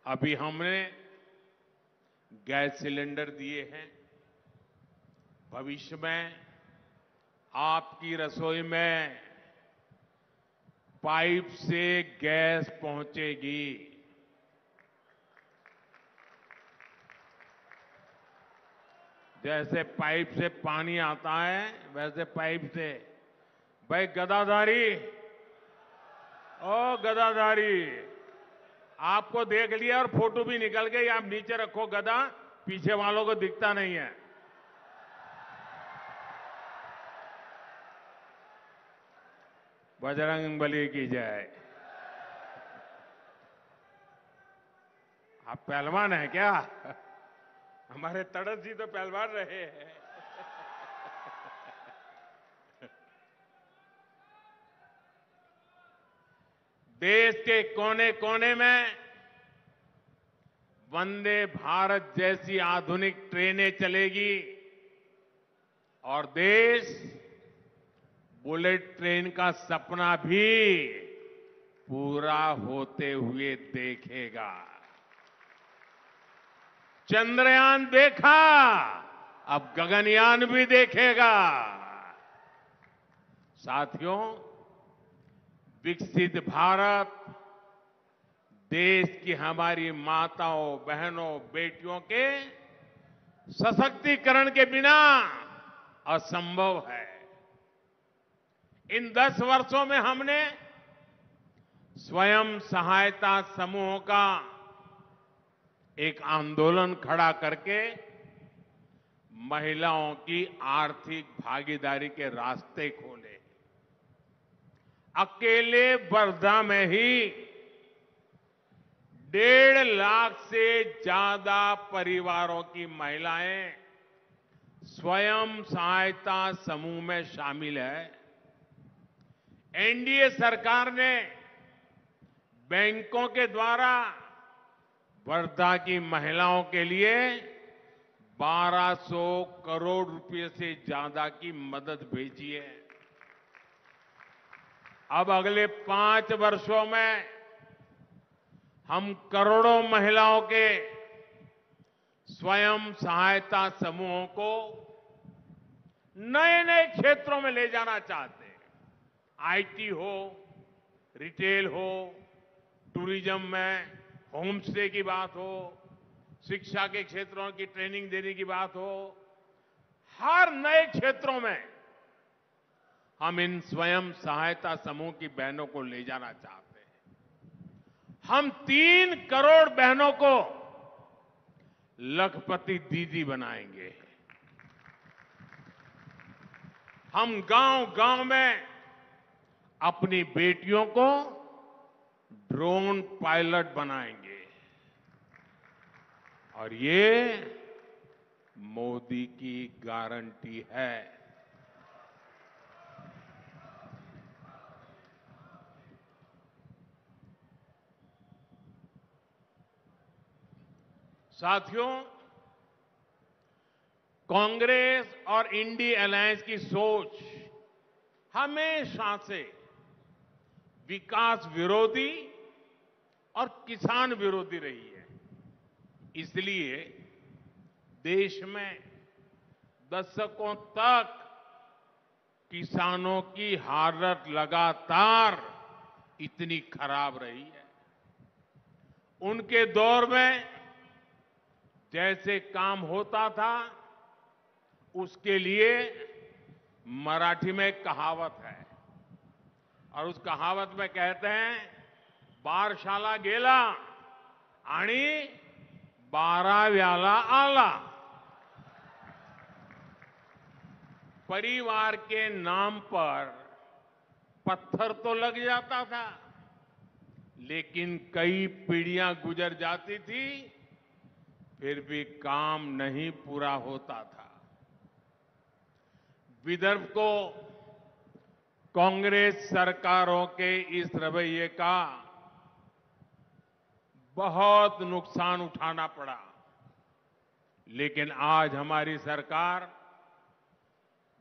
अभी हमने gas cylinder दिए हैं। भविष्य में आपकी रसोई में पाइप से गैस पहुंचेगी। जैसे पाइप से पानी आता है, वैसे पाइप से। भाई गदाधारी, ओ गदाधारी, आपको देख लिया और फोटो भी निकल गई। आप नीचे रखो गदा, पीछे वालों को दिखता नहीं है। बजरंग बली की जय। आप पहलवान हैं क्या? हमारे तड़स जी तो पहलवान रहे हैं। देश के कोने कोने में वंदे भारत जैसी आधुनिक ट्रेनें चलेगी और देश बुलेट ट्रेन का सपना भी पूरा होते हुए देखेगा। चंद्रयान देखा, अब गगनयान भी देखेगा। साथियों, विकसित भारत देश की हमारी माताओं, बहनों, बेटियों के सशक्तिकरण के बिना असंभव है। इन 10 वर्षों में हमने स्वयं सहायता समूहों का एक आंदोलन खड़ा करके महिलाओं की आर्थिक भागीदारी के रास्ते खोले। अकेले वर्धा में ही 1.5 लाख से ज्यादा परिवारों की महिलाएं स्वयं सहायता समूह में शामिल है। एनडीए सरकार ने बैंकों के द्वारा वर्धा की महिलाओं के लिए 1200 करोड़ रुपए से ज्यादा की मदद भेजी है। अब अगले 5 वर्षों में हम करोड़ों महिलाओं के स्वयं सहायता समूहों को नए नए क्षेत्रों में ले जाना चाहते हैं। आईटी हो, रिटेल हो, टूरिज्म में होम स्टे की बात हो, शिक्षा के क्षेत्रों की ट्रेनिंग देने की बात हो, हर नए क्षेत्रों में हम इन स्वयं सहायता समूह की बहनों को ले जाना चाहते हैं। हम 3 करोड़ बहनों को लखपति दीदी बनाएंगे। हम गांव-गांव में अपनी बेटियों को ड्रोन पायलट बनाएंगे और ये मोदी की गारंटी है। साथियों, कांग्रेस और इंडी अलायंस की सोच हमेशा से विकास विरोधी और किसान विरोधी रही है। इसलिए देश में दशकों तक किसानों की हालत लगातार इतनी खराब रही है। उनके दौर में जैसे काम होता था, उसके लिए मराठी में एक कहावत है और उस कहावत में कहते हैं, बारशाला गेला आणि 12व्याला आला। परिवार के नाम पर पत्थर तो लग जाता था, लेकिन कई पीढ़ियां गुजर जाती थी, फिर भी काम नहीं पूरा होता था। विदर्भ को कांग्रेस सरकारों के इस रवैये का बहुत नुकसान उठाना पड़ा, लेकिन आज हमारी सरकार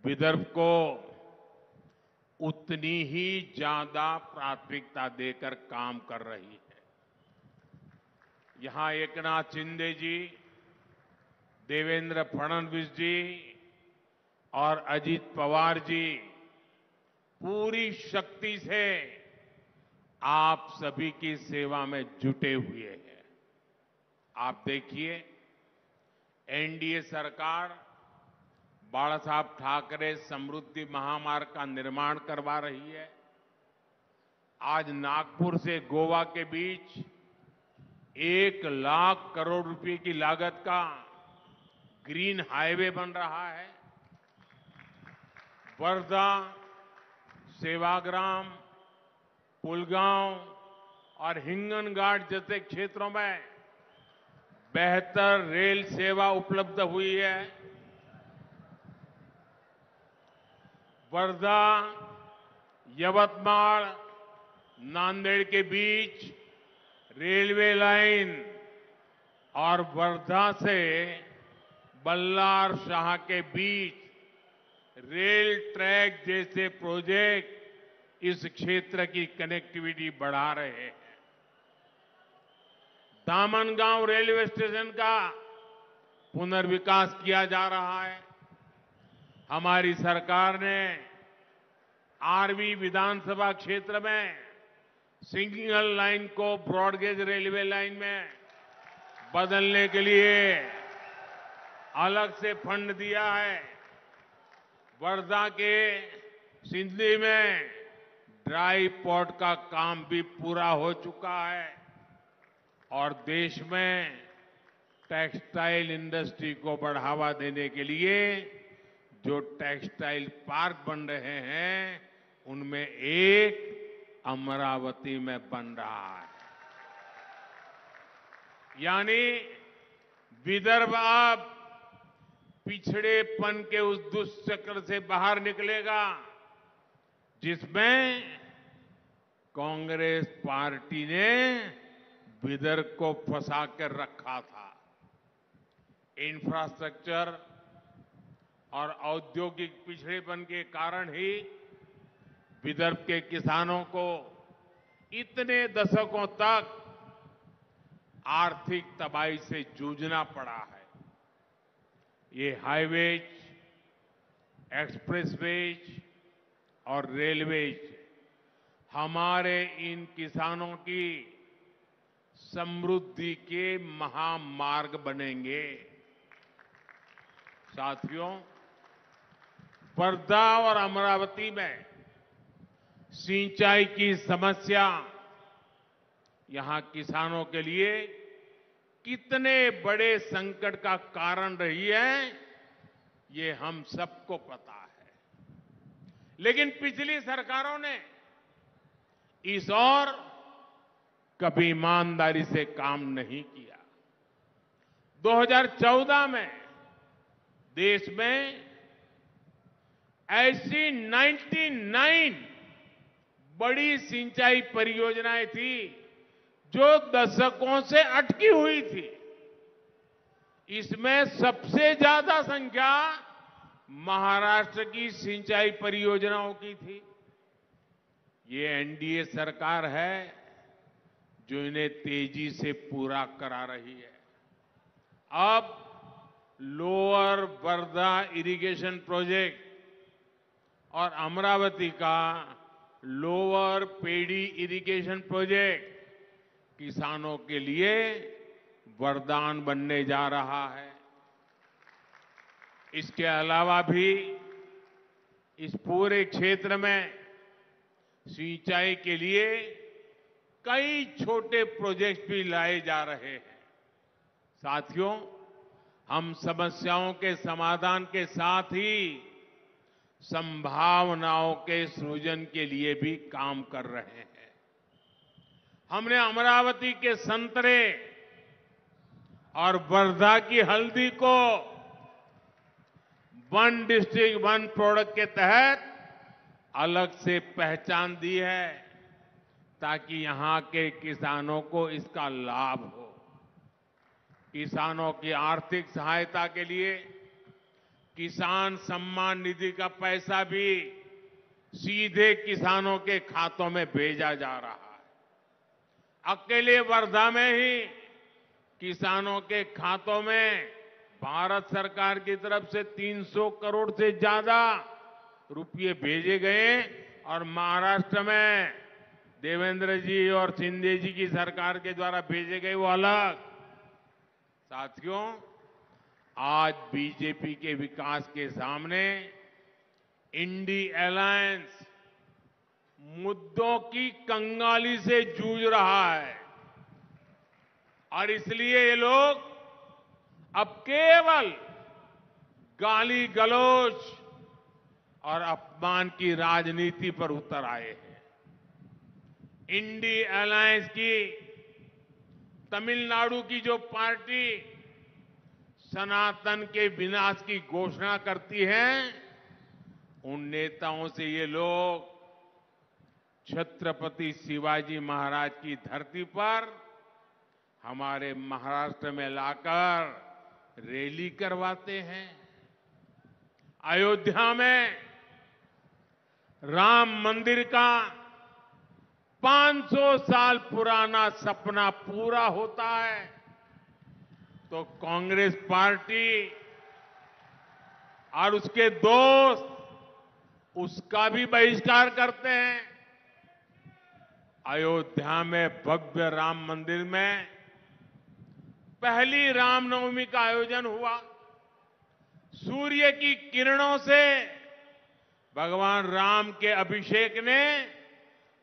विदर्भ को उतनी ही ज्यादा प्राथमिकता देकर काम कर रही है। यहां एकनाथ शिंदे जी, देवेंद्र फडणवीस जी और अजीत पवार जी पूरी शक्ति से आप सभी की सेवा में जुटे हुए हैं। आप देखिए, एनडीए सरकार बाला साहब ठाकरे समृद्धि महामार्ग का निर्माण करवा रही है। आज नागपुर से गोवा के बीच 1,00,000 करोड़ रुपए की लागत का ग्रीन हाईवे बन रहा है। वर्धा, सेवाग्राम, पुलगांव और हिंगनघाट जैसे क्षेत्रों में बेहतर रेल सेवा उपलब्ध हुई है। वर्धा, यवतमाल, नांदेड़ के बीच रेलवे लाइन और वर्धा से बल्लार शाह के बीच रेल ट्रैक जैसे प्रोजेक्ट इस क्षेत्र की कनेक्टिविटी बढ़ा रहे हैं। दामनगांव रेलवे स्टेशन का पुनर्विकास किया जा रहा है। हमारी सरकार ने आरवी विधानसभा क्षेत्र में सिंगल लाइन को ब्रॉडगेज रेलवे लाइन में बदलने के लिए अलग से फंड दिया है। वर्धा के सिंधली में ड्राई पोर्ट का काम भी पूरा हो चुका है और देश में टेक्सटाइल इंडस्ट्री को बढ़ावा देने के लिए जो टेक्सटाइल पार्क बन रहे हैं उनमें एक अमरावती में बन रहा है। यानी विदर्भ अब पिछड़ेपन के उस दुष्चक्र से बाहर निकलेगा जिसमें कांग्रेस पार्टी ने विदर्भ को फंसा कर रखा था। इंफ्रास्ट्रक्चर और औद्योगिक पिछड़ेपन के कारण ही विदर्भ के किसानों को इतने दशकों तक आर्थिक तबाही से जूझना पड़ा है। ये हाईवेज, एक्सप्रेसवेज और रेलवेज हमारे इन किसानों की समृद्धि के महामार्ग बनेंगे। साथियों, वर्धा और अमरावती में सिंचाई की समस्या यहां किसानों के लिए कितने बड़े संकट का कारण रही है, ये हम सबको पता है। लेकिन पिछली सरकारों ने इस ओर कभी ईमानदारी से काम नहीं किया। 2014 में देश में ऐसी 99 बड़ी सिंचाई परियोजनाएं थी जो दशकों से अटकी हुई थी। इसमें सबसे ज्यादा संख्या महाराष्ट्र की सिंचाई परियोजनाओं की थी। ये एनडीए सरकार है जो इन्हें तेजी से पूरा करा रही है। अब लोअर वर्धा इरिगेशन प्रोजेक्ट और अमरावती का लोअर पेड़ी इरिगेशन प्रोजेक्ट किसानों के लिए वरदान बनने जा रहा है। इसके अलावा भी इस पूरे क्षेत्र में सिंचाई के लिए कई छोटे प्रोजेक्ट भी लाए जा रहे हैं। साथियों, हम समस्याओं के समाधान के साथ ही संभावनाओं के सृजन के लिए भी काम कर रहे हैं। हमने अमरावती के संतरे और वर्धा की हल्दी को वन डिस्ट्रिक्ट वन प्रोडक्ट के तहत अलग से पहचान दी है ताकि यहां के किसानों को इसका लाभ हो। किसानों की आर्थिक सहायता के लिए किसान सम्मान निधि का पैसा भी सीधे किसानों के खातों में भेजा जा रहा है। अकेले वर्धा में ही किसानों के खातों में भारत सरकार की तरफ से 300 करोड़ से ज्यादा रुपये भेजे गए और महाराष्ट्र में देवेंद्र जी और शिंदे जी की सरकार के द्वारा भेजे गए वो अलग। साथियों, आज बीजेपी के विकास के सामने इंडी अलायंस मुद्दों की कंगाली से जूझ रहा है और इसलिए ये लोग अब केवल गाली गलौज और अपमान की राजनीति पर उतर आए हैं। इंडी अलायंस की तमिलनाडु की जो पार्टी सनातन के विनाश की घोषणा करती है, उन नेताओं से ये लोग छत्रपति शिवाजी महाराज की धरती पर हमारे महाराष्ट्र में लाकर रैली करवाते हैं। अयोध्या में राम मंदिर का 500 साल पुराना सपना पूरा होता है तो कांग्रेस पार्टी और उसके दोस्त उसका भी बहिष्कार करते हैं। अयोध्या में भव्य राम मंदिर में पहली रामनवमी का आयोजन हुआ। सूर्य की किरणों से भगवान राम के अभिषेक ने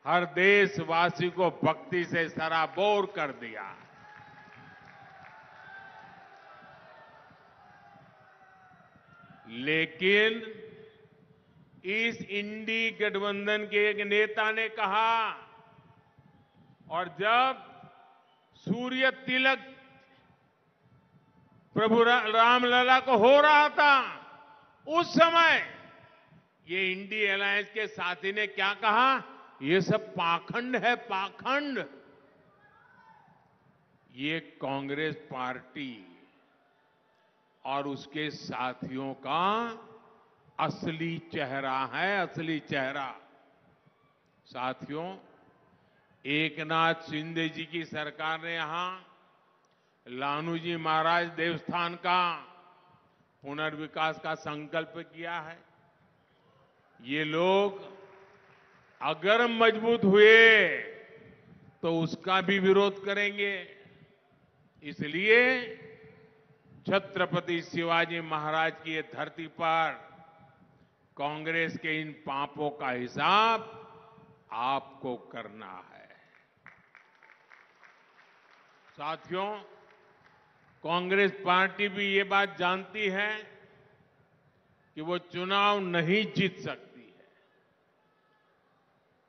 हर देशवासी को भक्ति से सराबोर कर दिया। लेकिन इस इंडी गठबंधन के एक नेता ने कहा और जब सूर्य तिलक प्रभु रामलला को हो रहा था उस समय ये इंडी अलायंस के साथी ने क्या कहा, ये सब पाखंड है, पाखंड। ये कांग्रेस पार्टी और उसके साथियों का असली चेहरा है, असली चेहरा। साथियों, एकनाथ शिंदे जी की सरकार ने यहां लालूजी महाराज देवस्थान का पुनर्विकास का संकल्प किया है। ये लोग अगर मजबूत हुए तो उसका भी विरोध करेंगे। इसलिए छत्रपति शिवाजी महाराज की ये धरती पर कांग्रेस के इन पापों का हिसाब आपको करना है। साथियों, कांग्रेस पार्टी भी ये बात जानती है कि वो चुनाव नहीं जीत सकती है।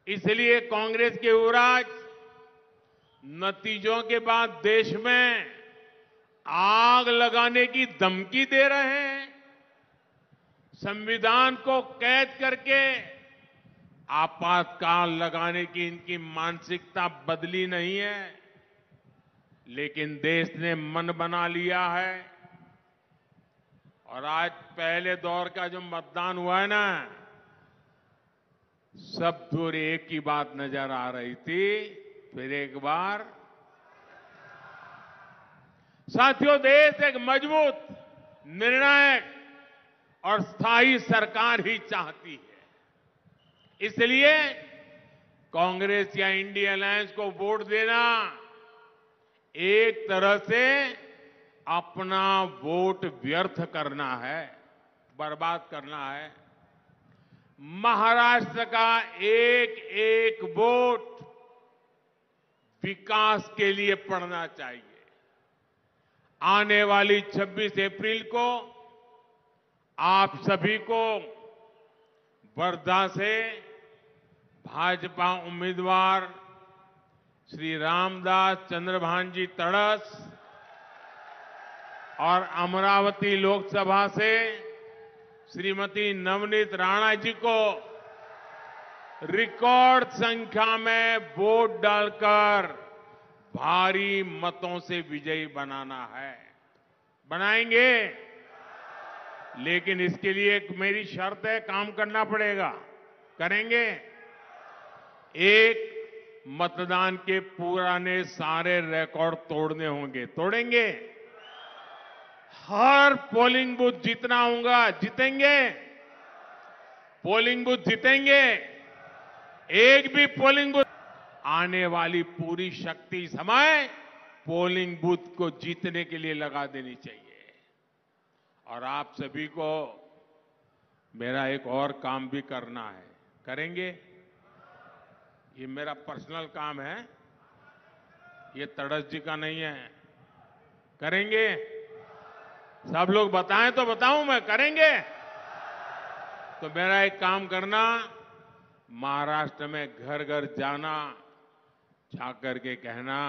इसलिए कांग्रेस के युवराज नतीजों के बाद देश में आग लगाने की धमकी दे रहे हैं। संविधान को कैद करके आपातकाल लगाने की इनकी मानसिकता बदली नहीं है, लेकिन देश ने मन बना लिया है। और आज पहले दौर का जो मतदान हुआ है ना, सब दूर एक ही बात नजर आ रही थी, फिर एक बार। साथियों, देश एक मजबूत, निर्णायक और स्थायी सरकार ही चाहती है। इसलिए कांग्रेस या इंडी अलायंस को वोट देना एक तरह से अपना वोट व्यर्थ करना है, बर्बाद करना है। महाराष्ट्र का एक एक वोट विकास के लिए पड़ना चाहिए। आने वाली 26 अप्रैल को आप सभी को वर्धा से भाजपा उम्मीदवार श्री रामदास चंद्रभानजी तड़स और अमरावती लोकसभा से श्रीमती नवनीत राणा जी को रिकॉर्ड संख्या में वोट डालकर भारी मतों से विजयी बनाना है। बनाएंगे, लेकिन इसके लिए एक मेरी शर्त है, काम करना पड़ेगा। करेंगे। एक, मतदान के पुराने सारे रिकॉर्ड तोड़ने होंगे। तोड़ेंगे। हर पोलिंग बूथ जीतना होगा। जीतेंगे। पोलिंग बूथ जीतेंगे। एक भी पोलिंग बूथ आने वाली पूरी शक्ति समय पोलिंग बूथ को जीतने के लिए लगा देनी चाहिए। और आप सभी को मेरा एक और काम भी करना है। करेंगे? ये मेरा पर्सनल काम है, ये तड़स जी का नहीं है। करेंगे? सब लोग बताएं तो बताऊं मैं। करेंगे? तो मेरा एक काम करना, महाराष्ट्र में घर घर जाना, जाकर के कहना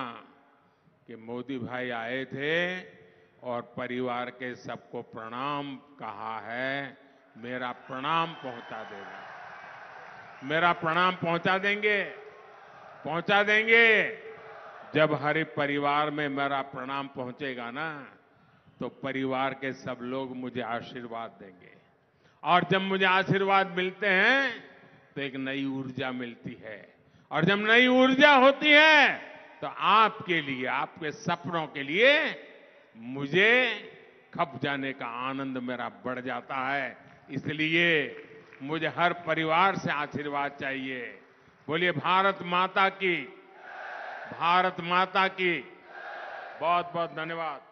कि मोदी भाई आए थे और परिवार के सबको प्रणाम कहा है, मेरा प्रणाम पहुंचा देना। मेरा प्रणाम पहुंचा देंगे। पहुंचा देंगे। जब हर परिवार में मेरा प्रणाम पहुंचेगा ना, तो परिवार के सब लोग मुझे आशीर्वाद देंगे। और जब मुझे आशीर्वाद मिलते हैं तो एक नई ऊर्जा मिलती है। और जब नई ऊर्जा होती है तो आपके लिए, आपके सपनों के लिए मुझे खप जाने का आनंद मेरा बढ़ जाता है। इसलिए मुझे हर परिवार से आशीर्वाद चाहिए। बोलिए भारत माता की। भारत माता की। बहुत बहुत धन्यवाद।